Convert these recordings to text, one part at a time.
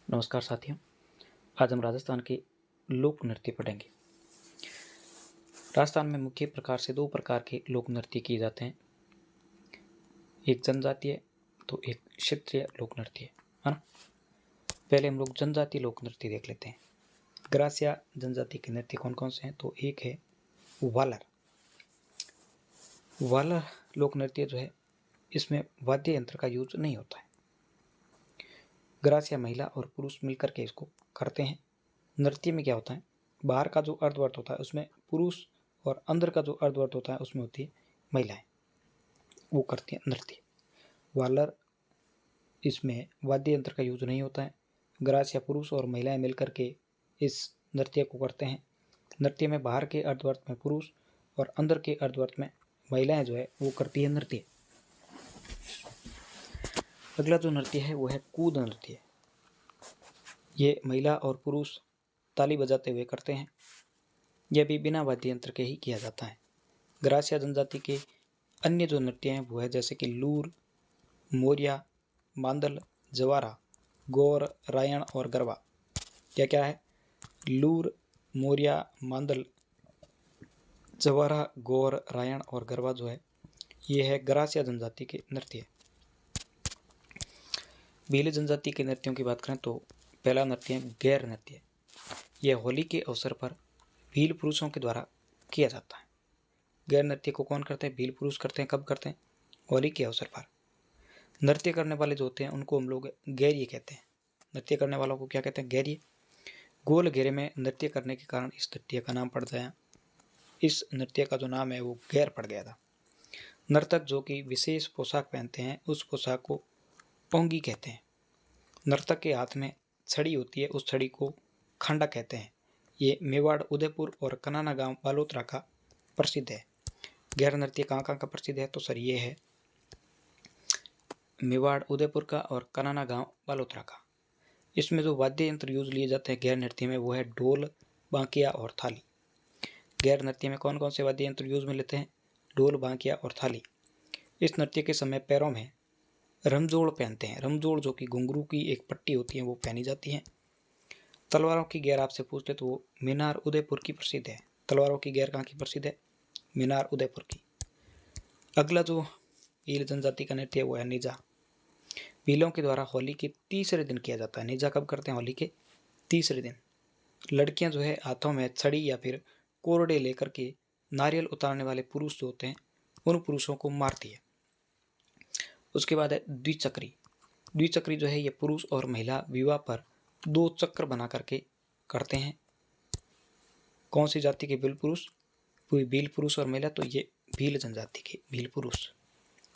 नमस्कार साथियों। आज हम राजस्थान के लोक नृत्य पढ़ेंगे। राजस्थान में मुख्य प्रकार से दो प्रकार के लोक नृत्य किए जाते हैं, एक जनजातीय तो एक क्षेत्रीय लोक नृत्य, है ना। पहले हम लोग जनजातीय लोक नृत्य देख लेते हैं। ग्रासिया जनजाति के नृत्य कौन कौन से हैं, तो एक है वालर। वालर लोक नृत्य जो है, इसमें वाद्य यंत्र का यूज नहीं होता है। ग्रासिया महिला और पुरुष मिलकर के इसको करते हैं। नृत्य में क्या होता है, बाहर का जो अर्धवर्त होता है उसमें पुरुष और अंदर का जो अर्धवर्त होता है उसमें होती है महिलाएं, वो करती हैं नृत्य। वालर इसमें वाद्य यंत्र का यूज नहीं होता है। ग्रासिया पुरुष और महिलाएं मिलकर के इस नृत्य को करते हैं। नृत्य में बाहर के अर्धवर्त में पुरुष और अंदर के अर्धवर्त में महिलाएं जो है वो करती है नृत्य। अगला जो नृत्य है वो है कूद नृत्य। ये महिला और पुरुष ताली बजाते हुए करते हैं। यह भी बिना वाद्य यंत्र के ही किया जाता है। ग्रासिया जनजाति के अन्य जो नृत्य हैं वो है जैसे कि लूर, मोरिया, मांदल, जवारा, गौर, रायण और गरबा। क्या क्या है, लूर, मोरिया, मांदल, जवारा, गौर, रायण और गरबा जो है ये है ग्रासिया जनजाति के नृत्य। भील जनजाति के नृत्यों की बात करें तो पहला नृत्य है गैर नृत्य। यह होली के अवसर पर भील पुरुषों के द्वारा किया जाता है। गैर नृत्य को कौन करते हैं, भील पुरुष करते हैं। कब करते हैं, होली के अवसर पर। नृत्य करने वाले जो होते हैं उनको हम लोग गैरिय कहते हैं। नृत्य करने वालों को क्या कहते हैं, गैरिय। गोल घेरे में नृत्य करने के कारण इस नृत्य का नाम पड़ गया। इस नृत्य का जो नाम है वो गैर पड़ गया था। नर्तक जो कि विशेष पोशाक पहनते हैं उस पोशाक को पोंगी कहते हैं। नर्तक के हाथ में छड़ी होती है, उस छड़ी को खंडा कहते हैं। ये मेवाड़, उदयपुर और कनाना गांव बालोतरा का प्रसिद्ध है। गैर नृत्य कहाँ कहाँ का प्रसिद्ध है, तो सर ये है मेवाड़, उदयपुर का और कनाना गांव बालोतरा का। इसमें जो वाद्य यंत्र यूज लिए जाते हैं गैर नृत्य में वो है ढोल, बांकिया और थाली। गैर नृत्य में कौन कौन से वाद्य यंत्र यूज में लेते हैं, ढोल, बांकिया और थाली। इस नृत्य के समय पैरों में रमजोड़ पहनते हैं। रमजोड़ जो कि घुंघरू की एक पट्टी होती है वो पहनी जाती है। तलवारों की गैर आपसे पूछ ले तो वो मीनार उदयपुर की प्रसिद्ध है। तलवारों की गैर कहाँ की प्रसिद्ध है, मीनार उदयपुर की। अगला जो भील जनजाति का नृत्य है वो है निजा। भीलों के द्वारा होली के तीसरे दिन किया जाता है। निजा कब करते हैं, होली के तीसरे दिन। लड़कियां जो है हाथों में छड़ी या फिर कोरडे लेकर के नारियल उतारने वाले पुरुष जो होते हैं उन पुरुषों को मारती है। उसके बाद है द्विचक्री। द्विचक्री जो है ये पुरुष और महिला विवाह पर दो चक्र बना करके करते हैं। कौन सी जाति के भील पुरुष, भील पुरुष और महिला, तो ये भील जनजाति के भील पुरुष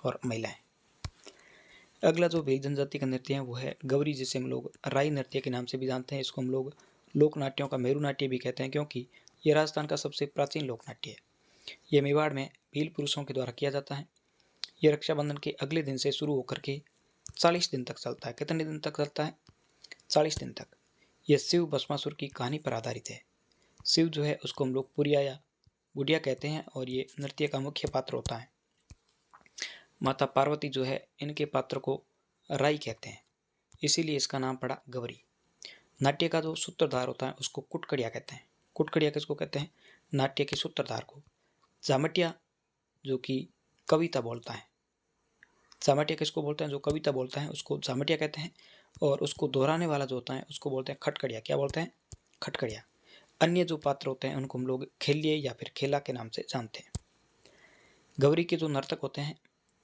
और महिलाएं। अगला जो भील जनजाति का नृत्य है वो है गौरी, जिसे हम लोग राई नृत्य के नाम से भी जानते हैं। इसको हम लोग लोक नाट्यों का मेरू नाट्य भी कहते हैं क्योंकि ये राजस्थान का सबसे प्राचीन लोक नाट्य है। ये मेवाड़ में भील पुरुषों के द्वारा किया जाता है। ये रक्षाबंधन के अगले दिन से शुरू होकर के 40 दिन तक चलता है। कितने दिन तक चलता है, 40 दिन तक। यह शिव भस्मासुर की कहानी पर आधारित है। शिव जो है उसको हम लोग पुरिया या बुढ़िया कहते हैं और ये नृत्य का मुख्य पात्र होता है। माता पार्वती जो है इनके पात्र को राई कहते हैं, इसीलिए इसका नाम पड़ा गौरी। नाट्य का जो सूत्रधार होता है उसको कुटकड़िया कहते हैं। कुटकड़िया किसको कहते हैं, नाट्य के सूत्रधार को। जामटिया जो कि कविता बोलता है, जामटिया किसको बोलते हैं, जो कविता बोलता है उसको जामटिया कहते हैं। और उसको दोहराने वाला जो होता है उसको बोलते हैं खटकड़िया। क्या बोलते हैं, खटकड़िया। अन्य जो पात्र होते हैं उनको हम लोग खेलिए या फिर खेला के नाम से जानते हैं। गौरी के जो नर्तक होते हैं,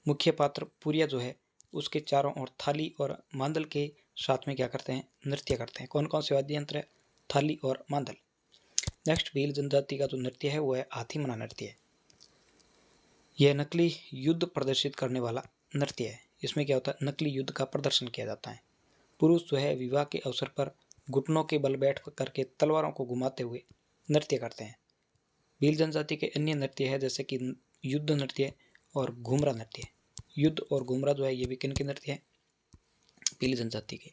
मुख्य पात्र पुरिया जो है उसके चारों ओर थाली और मांदल के साथ में क्या करते हैं, नृत्य करते हैं। कौन कौन से वाद्य यंत्र है, थाली और मांदल। नेक्स्ट भील जनजाति का जो नृत्य है वो है हाथी मना नृत्य है। यह नकली युद्ध प्रदर्शित करने वाला नृत्य है। इसमें क्या होता है, नकली युद्ध का प्रदर्शन किया जाता है। पुरुष जो है विवाह के अवसर पर घुटनों के बल बैठ करके तलवारों को घुमाते हुए नृत्य करते हैं। भील जनजाति के अन्य नृत्य है जैसे कि युद्ध नृत्य और घुमरा नृत्य। युद्ध और घुमरा जो है ये भी किन के नृत्य है, भील जनजाति के।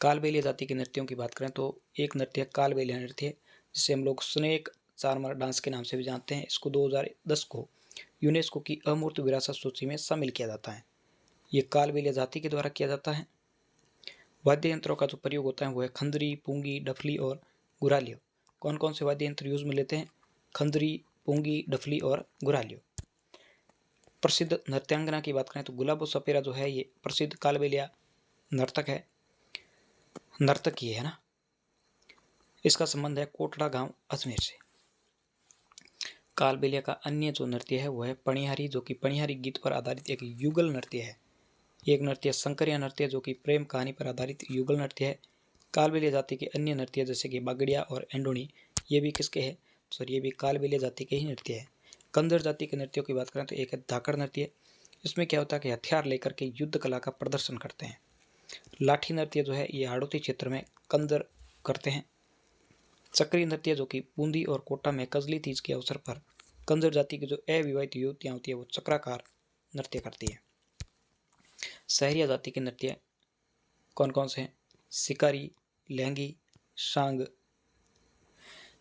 कालबेलिया जाति के नृत्यों की बात करें तो एक नृत्य कालबेलिया नृत्य है, जिसे हम लोग स्नेक चारमर डांस के नाम से भी जानते हैं। इसको 2010 को यूनेस्को की अमूर्त विरासत सूची में शामिल किया जाता है। ये कालबेलिया जाति के द्वारा किया जाता है। वाद्य यंत्रों का जो प्रयोग होता है वो है खंजरी, पूंगी, डफली और गुरालियो। कौन कौन से वाद्य यंत्र यूज में लेते हैं? खंजरी, पूंगी, डफली और गुरालियो। प्रसिद्ध नृत्यांगना की बात करें तो गुलाबो सपेरा जो है ये प्रसिद्ध कालबेलिया नर्तकी है ना। इसका संबंध है कोटड़ा गांव अजमेर से। कालबेलिया का अन्य जो नृत्य है वो है पणिहारी, जो कि पणिहारी गीत पर आधारित एक युगल नृत्य है। एक नृत्य संकरिया नृत्य जो कि प्रेम कहानी पर आधारित युगल नृत्य है। कालबेलिया जाति के अन्य नृत्य जैसे कि बागड़िया और एंडोनी ये भी किसके हैं? सॉरी, ये भी कालबेलिया जाति के ही नृत्य है। कंदर जाति के नृत्यों की बात करें तो एक है धाकड़ नृत्य। इसमें क्या होता है कि हथियार लेकर के युद्ध कला का प्रदर्शन करते हैं। लाठी नृत्य जो है ये हाड़ौती क्षेत्र में कंदर करते हैं। चक्री नृत्य जो कि बूंदी और कोटा में कजली तीज के अवसर पर कंजर जाति की जो अविवाहित युवतियां होती है वो चक्राकार नृत्य करती है। सहरिया जाति के नृत्य कौन कौन से हैं? शिकारी, लहंगी, सांग,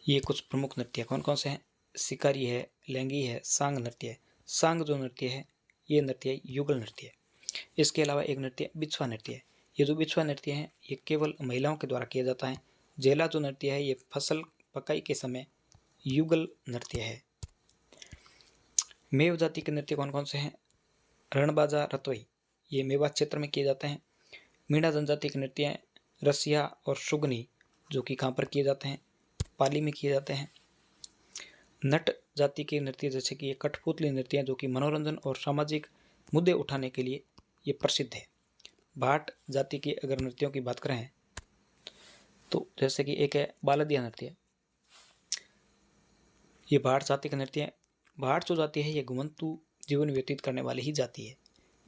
ये कुछ प्रमुख नृत्य कौन कौन से हैं? शिकारी है, लहंगी है, सांग नृत्य है। सांग जो नृत्य है ये नृत्य युगल नृत्य है। इसके अलावा एक नृत्य बिछुआ नृत्य है। ये जो बिछुआ नृत्य है ये केवल महिलाओं के द्वारा किया जाता है। जेला जो नृत्य है ये फसल पकाई के समय युगल नृत्य है। मेव जाति के नृत्य कौन कौन से हैं? रणबाजा, रतोई, ये मेवात क्षेत्र में किए जाते हैं। मीणा जनजाति के नृत्य हैं रसिया और सुगनी, जो कि कहाँ पर किए जाते हैं? पाली में किए जाते हैं। नट जाति के नृत्य जैसे कि ये कठपुतली नृत्य हैं जो कि मनोरंजन और सामाजिक मुद्दे उठाने के लिए ये प्रसिद्ध है। भाट जाति की अगर नृत्यों की बात करें तो जैसे कि एक है बालदिया नृत्य, ये भाट जाति का नृत्य है। भाट जो जाति है ये घुमंतु जीवन व्यतीत करने वाली ही जाति है।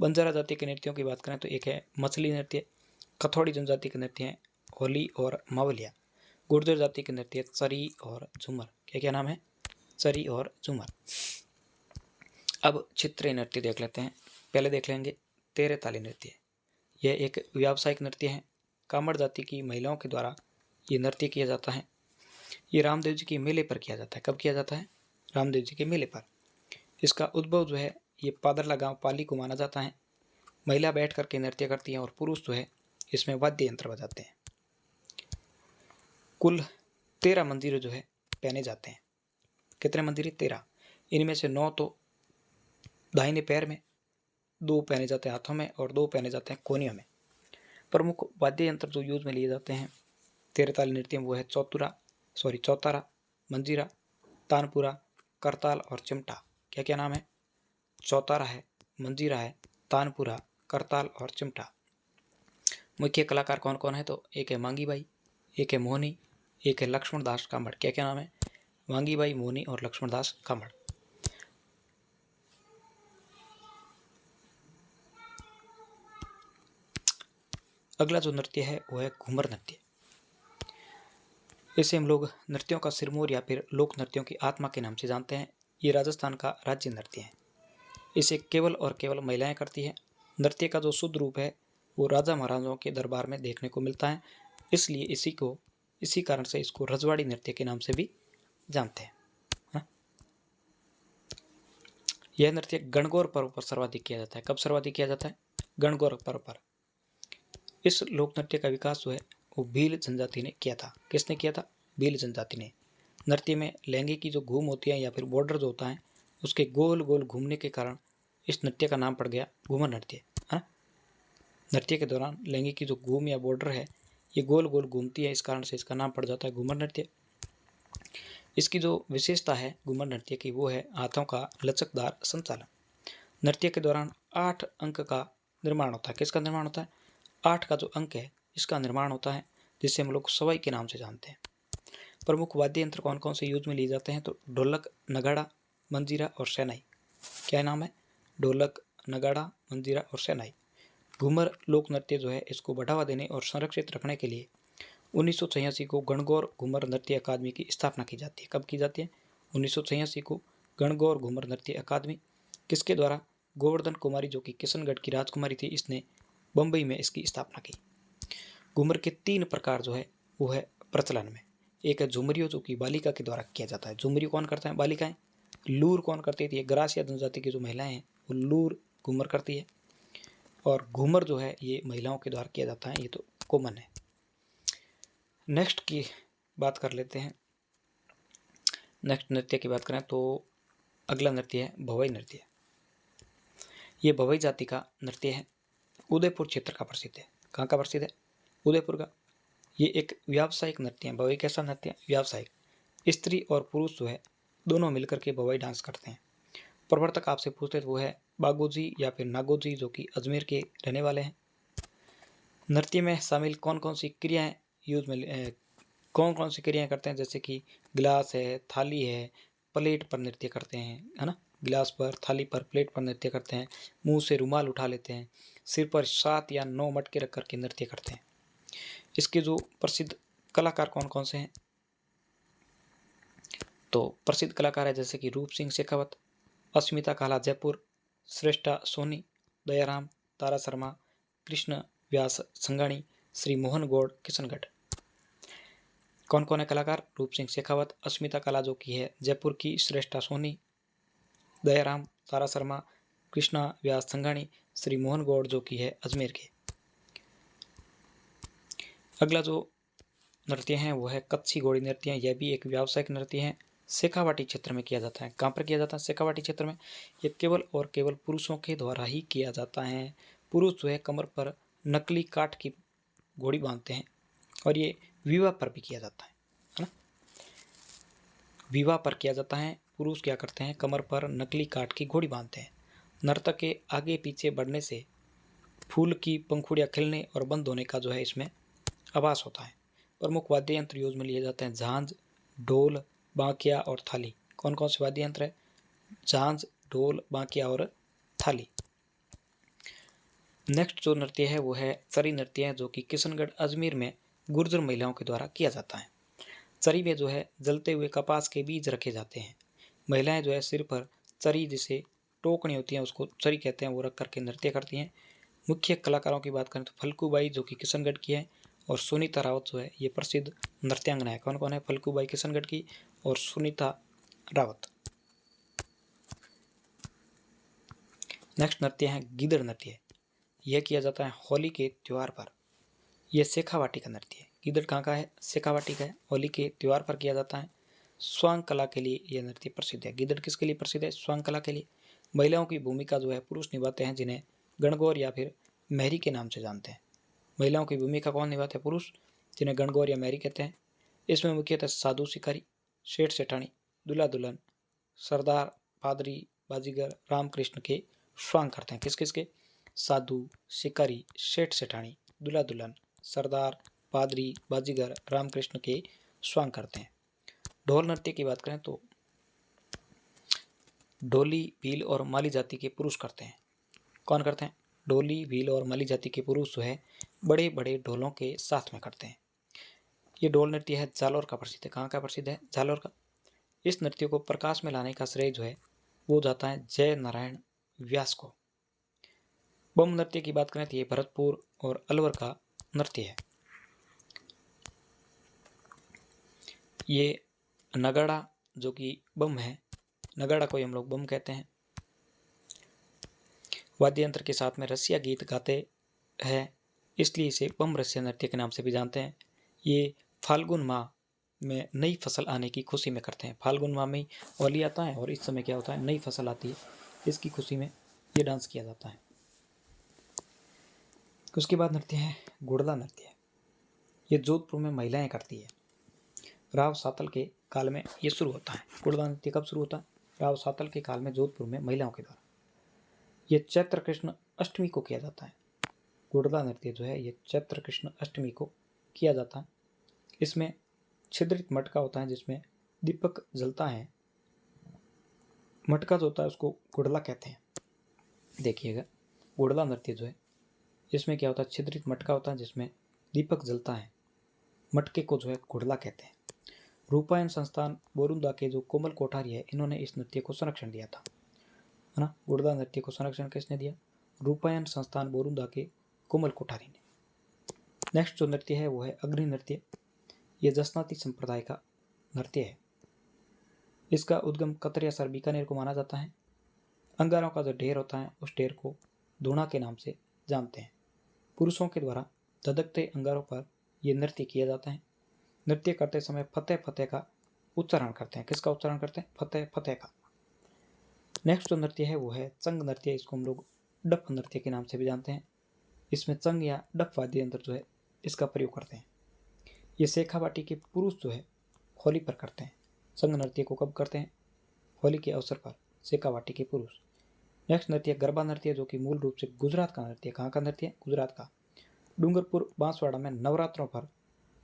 बंजारा जाति के नृत्यों की बात करें तो एक है मछली नृत्य। कथौड़ी जनजाति के नृत्य हैं होली और मावलिया। गुर्जर जाति के नृत्य चरी और झूमर। क्या क्या नाम है? चरी और झूमर। अब क्षेत्रीय नृत्य देख लेते हैं। पहले देख लेंगे तेरे ताली नृत्य। यह एक व्यावसायिक नृत्य है। कामड़ जाति की महिलाओं के द्वारा ये नृत्य किया जाता है। ये रामदेव जी के मेले पर किया जाता है। कब किया जाता है? रामदेव जी के मेले पर। इसका उद्भव जो है ये पादरला गांव पाली को माना जाता है। महिला बैठ करके नृत्य करती हैं और पुरुष जो है इसमें वाद्य यंत्र बजाते हैं। कुल 13 मंदिर जो है पहने जाते हैं। कितने मंदिर? 13। इनमें से 9 तो दाहिने पैर में, 2 पहने जाते हैं हाथों में और 2 पहने जाते हैं कोहनियों में। प्रमुख वाद्य यंत्र जो यूज में लिए जाते हैं तेरे ताली नृत्य में वो है चौतारा, मंजीरा, तानपुरा, करताल और चिमटा। क्या क्या नाम है? चौतारा है, मंजीरा है, तानपुरा, करताल और चिमटा। मुख्य कलाकार कौन कौन है? तो एक है मांगी बाई, एक है मोहनी, एक है लक्ष्मण दास कामड़। क्या क्या नाम है? मांगी बाई, मोहनी और लक्ष्मण दास कामड़। अगला जो नृत्य है वो है घूमर नृत्य। इसे हम लोग नृत्यों का सिरमौर या फिर लोक नृत्यों की आत्मा के नाम से जानते हैं। ये राजस्थान का राज्य नृत्य है। इसे केवल और केवल महिलाएं करती है। नृत्य का जो शुद्ध रूप है वो राजा महाराजाओं के दरबार में देखने को मिलता है, इसलिए इसी कारण से इसको रजवाड़ी नृत्य के नाम से भी जानते हैं। यह नृत्य गणगौर पर्व पर सर्वाधिक किया जाता है। कब सर्वाधिक किया जाता है? गणगौर पर्व पर। इस लोक नृत्य का विकास जो है वो भील जनजाति ने किया था। किसने किया था? भील जनजाति ने। नृत्य में लहंगे की जो घूम होती है या फिर बॉर्डर जो होता है उसके गोल गोल घूमने के कारण इस नृत्य का नाम पड़ गया घूमर नृत्य, है ना। नृत्य के दौरान लहंगे की जो घूम या बॉर्डर है ये गोल गोल घूमती है, इस कारण से इसका नाम पड़ जाता है घूमर नृत्य। इसकी जो विशेषता है घूमर नृत्य की वो है हाथों का लचकदार संचालन। नृत्य के दौरान 8 अंक का निर्माण होता है। किसका निर्माण होता है? 8 का जो अंक है इसका निर्माण होता है, जिसे हम लोग सवाई के नाम से जानते हैं। प्रमुख वाद्य यंत्र कौन कौन से यूज में लिए जाते हैं? तो ढोलक, नगाड़ा, मंजीरा और शहनाई। क्या नाम है? ढोलक, नगाड़ा, मंजीरा और शहनाई। घूमर लोक नृत्य जो है इसको बढ़ावा देने और संरक्षित रखने के लिए 1986 को गणगौर घूमर नृत्य अकादमी की स्थापना की जाती है। कब की जाती है? 1986 को गणगौर घूमर नृत्य अकादमी। किसके द्वारा? गोवर्धन कुमारी जो कि किशनगढ़ की राजकुमारी थी, इसने बम्बई में इसकी स्थापना की। घूमर के 3 प्रकार जो है वो है प्रचलन में। एक है झुमरियो जो कि बालिका के द्वारा किया जाता है। झुमरियो कौन करता है? बालिकाएं। लूर कौन करती थी? ग्रासिया जनजाति की जो महिलाएं हैं वो लूर घूमर करती है। और घूमर जो है ये महिलाओं के द्वारा किया जाता है। ये तो कॉमन है। नेक्स्ट की बात कर लेते हैं। नेक्स्ट नृत्य की बात करें तो अगला नृत्य है भवई नृत्य। ये भवई जाति का नृत्य है, उदयपुर क्षेत्र का प्रसिद्ध है। कहाँ का प्रसिद्ध है? उदयपुर का। ये एक व्यावसायिक नृत्य है। भवई कैसा नृत्य है? व्यावसायिक। स्त्री और पुरुष जो है दोनों मिलकर के भवई डांस करते हैं। प्रवर्तक आपसे पूछते तो वो है बागोजी या फिर नागोजी, जो कि अजमेर के रहने वाले हैं। नृत्य में शामिल कौन कौन सी क्रियाएं कौन कौन सी क्रियाएं करते हैं, जैसे कि गिलास है, थाली है, प्लेट पर नृत्य करते हैं, है ना। गिलास पर, थाली पर, प्लेट पर नृत्य करते हैं। मुंह से रुमाल उठा लेते हैं। सिर पर 7 या 9 मटके रख करके नृत्य करते हैं। इसके जो प्रसिद्ध कलाकार कौन कौन से हैं, तो प्रसिद्ध कलाकार है जैसे कि रूप सिंह शेखावत, अस्मिता काला जयपुर, श्रेष्ठा सोनी, दयाराम, तारा शर्मा, कृष्ण व्यास संगाणी, श्री मोहन गौड़ किशनगढ़। कौन कौन है कलाकार? रूप सिंह शेखावत, अस्मिता काला जो की है जयपुर की, श्रेष्ठा सोनी, दयाराम, तारा शर्मा, कृष्णा व्यास संगाणी, श्री मोहन गौड़ जो की है अजमेर के। अगला जो नृत्य है वो है कच्छी घोड़ी नृत्य। यह भी एक व्यावसायिक नृत्य है, शेखावाटी क्षेत्र में किया जाता है। कहाँ पर किया जाता है? शेखावाटी क्षेत्र में। ये केवल और केवल पुरुषों के द्वारा ही किया जाता है। पुरुष जो है कमर पर नकली काठ की घोड़ी बांधते हैं, और ये विवाह पर भी किया जाता है ना। विवाह पर किया जाता है। पुरुष क्या करते हैं? कमर पर नकली काठ की घोड़ी बांधते हैं। नर्तक के आगे पीछे बढ़ने से फूल की पंखुड़ियाँ खिलने और बंद होने का जो है इसमें आभास होता है। प्रमुख वाद्य यंत्र यूज में लिए जाते हैं झांझ, ढोल, बांकिया और थाली। कौन कौन से वाद्य यंत्र है? झांझ, ढोल, बांकिया और थाली। नेक्स्ट जो नृत्य है वो है चरी नृत्य है, जो कि किशनगढ़ अजमेर में गुर्जर महिलाओं के द्वारा किया जाता है। चरी में जो है जलते हुए कपास के बीज रखे जाते हैं। महिलाएं जो है सिर पर चरी जिसे टोकनी होती है उसको चरी कहते हैं, वो रख करके नृत्य करती हैं। मुख्य कलाकारों की बात करें तो फल्कूबाई जो कि किशनगढ़ की है, और सुनीता रावत जो है ये प्रसिद्ध नृत्यांगना है। कौन कौन है? फल्कूबाई किशनगढ़ की और सुनीता रावत। नेक्स्ट नृत्य है गीदड़ नृत्य। यह किया जाता है होली के त्यौहार पर। यह शेखावाटी का नृत्य है। गीदड़ कहाँ का है? शेखावाटी का है। होली के त्यौहार पर किया जाता है। स्वांग कला के लिए यह नृत्य प्रसिद्ध है। गीदड़ किसके लिए प्रसिद्ध है? स्वांग कला के लिए। महिलाओं की भूमिका जो है पुरुष निभाते हैं, जिन्हें गणगौर या फिर मैरी के नाम से जानते हैं। महिलाओं की भूमिका कौन निभाते हैं? पुरुष, जिन्हें गणगौर या मैरी कहते हैं। इसमें मुख्यतः साधु शिकारी, सेठ सेठानी, दूल्हा दुल्हन, सरदार, पादरी, बाजीगर, रामकृष्ण के स्वांग करते हैं। किस किस के? साधु, शिकारी, सेठ सेठानी, दूल्हा दुल्हन, सरदार, पादरी, बाजीगर, रामकृष्ण के स्वांग करते हैं। ढोल नृत्य की बात करें तो ढोली, भील और माली जाति के पुरुष करते हैं। कौन करते हैं? ढोली, भील और माली जाति के पुरुष जो है बड़े बड़े ढोलों के साथ में करते हैं। ये ढोल नृत्य है जालौर का प्रसिद्ध है। कहाँ का प्रसिद्ध है? जालौर का। इस नृत्य को प्रकाश में लाने का श्रेय जो है वो जाता है जय नारायण व्यास को। बम नृत्य की बात करें तो ये भरतपुर और अलवर का नृत्य है। ये नगाड़ा जो कि बम है, नगाड़ा को हम लोग बम कहते हैं। वाद्य यंत्र के साथ में रसिया गीत गाते हैं, इसलिए इसे बम रसिया नृत्य के नाम से भी जानते हैं। ये फाल्गुन माह में नई फसल आने की खुशी में करते हैं। फाल्गुन माह में होली आता है और इस समय क्या होता है? नई फसल आती है, इसकी खुशी में ये डांस किया जाता है। उसके बाद नृत्य है गुड़ला नृत्य। ये जोधपुर में महिलाएं करती है। राव सातल के काल में ये शुरू होता है। गुड़ला नृत्य कब शुरू होता है? राव सातल के काल में जोधपुर में महिलाओं के द्वारा। ये चैत्र कृष्ण अष्टमी को किया जाता है। गुड़ला नृत्य जो है ये चैत्र कृष्ण अष्टमी को किया जाता है। इसमें छिद्रित मटका होता है जिसमें दीपक जलता है। मटका जो होता है उसको गुड़ला कहते हैं। देखिएगा, गुड़ला नृत्य जो है इसमें क्या होता है? छिद्रित मटका होता है जिसमें दीपक जलता है। मटके को जो है गुड़ला कहते हैं। रूपायन संस्थान बोरुंदा के जो कोमल कोठारी है, इन्होंने इस नृत्य को संरक्षण दिया था, है ना। गुड़ला नृत्य को संरक्षण किसने दिया? रूपायन संस्थान बोरुंदा के कोमल कोठारी ने। नेक्स्ट जो नृत्य है वो है अग्नि नृत्य। यह जसनाती संप्रदाय का नृत्य है। इसका उद्गम कतरियासर बीकानेर को माना जाता है। अंगारों का जो ढेर होता है उस ढेर को धूणा के नाम से जानते हैं। पुरुषों के द्वारा धधकते अंगारों पर यह नृत्य किया जाता है। नृत्य करते समय फतेह फतेह का उच्चारण करते हैं। किसका उच्चारण करते हैं? फतेह फतेह का। नेक्स्ट जो नृत्य है वो है चंग नृत्य। इसको हम लोग डफ नृत्य के नाम से भी जानते हैं। इसमें चंग या डफ वाद्य यंत्र जो है इसका प्रयोग करते हैं। ये शेखावाटी के पुरुष जो है होली पर करते हैं। संग नृत्य को कब करते हैं? होली के अवसर पर शेखावाटी के पुरुष। नेक्स्ट नृत्य गरबा नृत्य, जो कि मूल रूप से गुजरात का नृत्य। कहाँ का नृत्य है? गुजरात का। डूंगरपुर बांसवाड़ा में नवरात्रों पर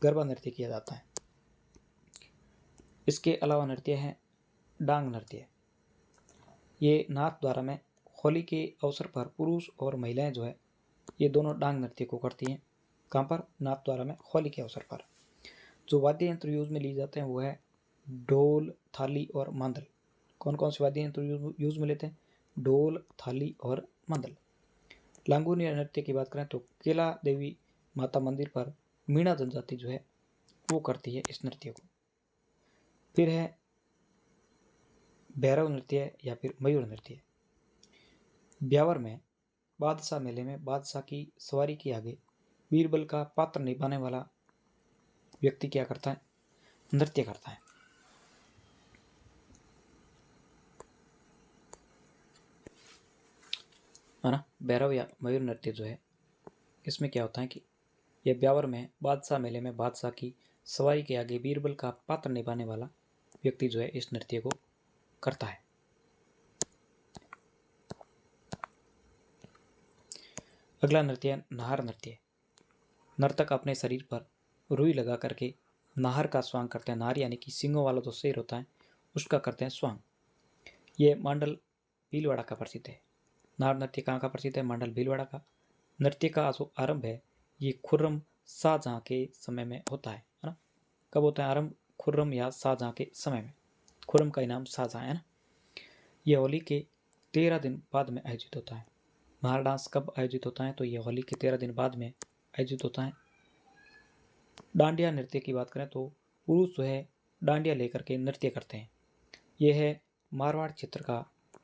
गरबा नृत्य किया जाता है। इसके अलावा नृत्य है डांग नृत्य। ये नाथद्वारा में होली के अवसर पर पुरुष और महिलाएं जो है ये दोनों डांग नृत्य को करती हैं। कहाँ पर? नाथद्वारा में होली के अवसर पर। जो वाद्य यंत्र यूज में लिए जाते हैं वो है ढोल, थाली और मांदल। कौन कौन से वाद्य यंत्र यूज में लेते हैं? ढोल, थाली और मांदल। लांगुनी नृत्य की बात करें तो केला देवी माता मंदिर पर मीणा जनजाति जो है वो करती है इस नृत्य को। फिर है भैरव नृत्य या फिर मयूर नृत्य। ब्यावर में बादशाह मेले में बादशाह की सवारी के आगे बीरबल का पात्र निभाने वाला व्यक्ति क्या करता है? नृत्य करता है। ना भैरव या मयूर नृत्य जो है इसमें क्या होता है कि यह ब्यावर में बादशाह मेले में बादशाह की सवारी के आगे बीरबल का पात्र निभाने वाला व्यक्ति जो है इस नृत्य को करता है। अगला नृत्य है नाहर नृत्य। नर्तक अपने शरीर पर रुई लगा करके नाहर का स्वांग करते हैं। नाहर यानी कि सींगों वाला जो शेर होता है उसका करते हैं स्वांग। ये मांडल भीलवाड़ा का प्रसिद्ध है। नाहर नृत्य कहाँ का प्रसिद्ध है? मांडल भीलवाड़ा का। नृत्य का जो आरंभ है ये खुर्रम शाहजहां के समय में होता है ना। कब होता है आरंभ? खुर्रम या शाहजहां के समय में। खुर्रम का इनाम शाहजहां है ना। यह होली के 13 दिन बाद में आयोजित होता है। नाहर डांस कब आयोजित होता है? तो यह होली के 13 दिन बाद में आयोजित होता है। डांडिया नृत्य की बात करें तो पुरुष जो है डांडिया लेकर के नृत्य करते हैं। यह है मारवाड़ क्षेत्र का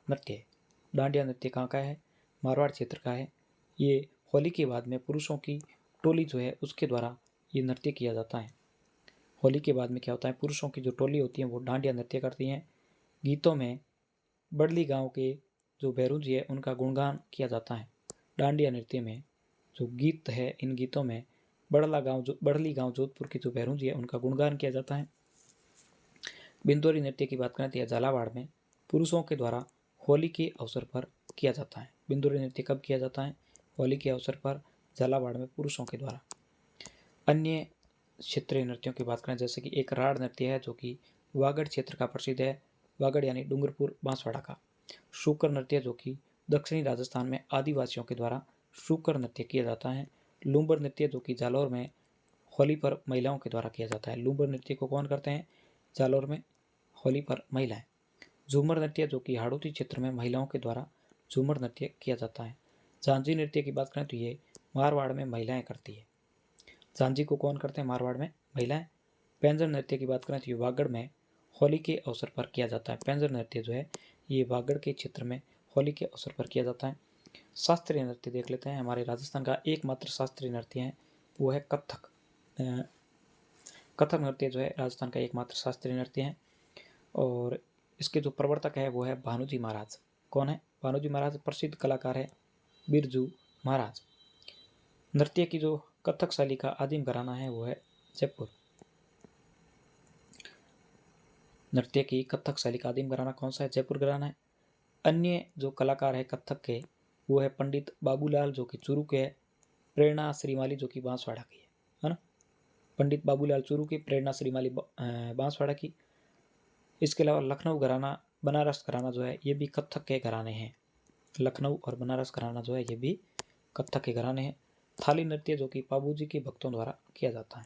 नृत्य है। डांडिया नृत्य कहाँ का है? मारवाड़ क्षेत्र का है। ये होली के बाद में पुरुषों की टोली जो है उसके द्वारा ये नृत्य किया जाता है। होली के बाद में क्या होता है? पुरुषों की जो टोली होती है वो डांडिया नृत्य करती हैं। गीतों में बड़ली गांव के जो भैरू जी है उनका गुणगान किया जाता है। डांडिया नृत्य में जो गीत है इन गीतों में बड़ली गांव जोधपुर के जो भैरू जी है उनका गुणगान किया जाता है। बिंदोरी नृत्य की बात करें तो यह झालावाड़ में पुरुषों के द्वारा होली के अवसर पर किया जाता है। बिंदोरी नृत्य कब किया जाता है? होली के अवसर पर झालावाड़ में पुरुषों के द्वारा। अन्य क्षेत्रीय नृत्यों की बात करें जैसे कि एक राड़ नृत्य है जो कि वागड़ क्षेत्र का प्रसिद्ध है। वागड़ यानी डूंगरपुर बांसवाड़ा का। शुकर नृत्य जो कि दक्षिणी राजस्थान में आदिवासियों के द्वारा शुकर नृत्य किया जाता है। लूम्बर नृत्य जो कि जालौर में होली पर महिलाओं के द्वारा किया जाता है। लूम्बर नृत्य को कौन करते हैं? जालौर में होली पर महिलाएं। झूमर नृत्य जो कि हाड़ौती क्षेत्र में महिलाओं के द्वारा झूमर नृत्य किया जाता है। झांझी नृत्य की बात करें तो ये मारवाड़ में महिलाएं करती है। झांझी को कौन करते हैं? मारवाड़ में महिलाएं। पैंजर नृत्य की बात करें तो ये वागड़ में होली के अवसर पर किया जाता है। पैंजर नृत्य जो है ये वागड़ के क्षेत्र में होली के अवसर पर किया जाता है। शास्त्रीय नृत्य देख लेते हैं। हमारे राजस्थान का एकमात्र शास्त्रीय नृत्य है वो है कथक। कथक नृत्य जो है राजस्थान का एकमात्र शास्त्रीय नृत्य है और इसके जो प्रवर्तक है वो है भानुजी महाराज। कौन है? भानुजी महाराज प्रसिद्ध कलाकार है बिरजू महाराज। नृत्य की जो कथक शैली का आदिम घराना है वो है जयपुर। नृत्य की कथक शैली का आदिम घराना कौन सा है? जयपुर घराना है। अन्य जो कलाकार है कथक के वो है पंडित बाबूलाल जो कि चूरू के है। प्रेरणा श्रीमाली जो कि बांसवाड़ा की है ना। पंडित बाबूलाल चूरू की, प्रेरणा श्रीमाली बांसवाड़ा की। इसके अलावा लखनऊ घराना, बनारस घराना जो है ये भी कथक के घराने हैं। लखनऊ और बनारस घराना जो है ये भी कथक के घराने हैं। थाली नृत्य जो कि पाबूजी के भक्तों द्वारा किया जाता है।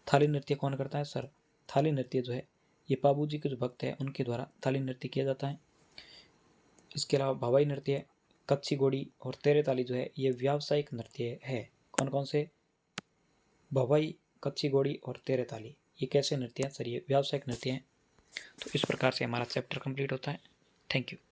थाली नृत्य कौन करता है सर? थाली नृत्य जो है ये पाबूजी के जो भक्त हैं उनके द्वारा थाली नृत्य किया जाता है। इसके अलावा भवाई नृत्य, कच्ची घोड़ी और तेरे ताली जो है ये व्यावसायिक नृत्य है। कौन कौन से? भवाई, कच्ची घोड़ी और तेरे ताली। ये कैसे नृत्य हैं सर? ये व्यावसायिक नृत्य हैं। तो इस प्रकार से हमारा चैप्टर कंप्लीट होता है। Thank you.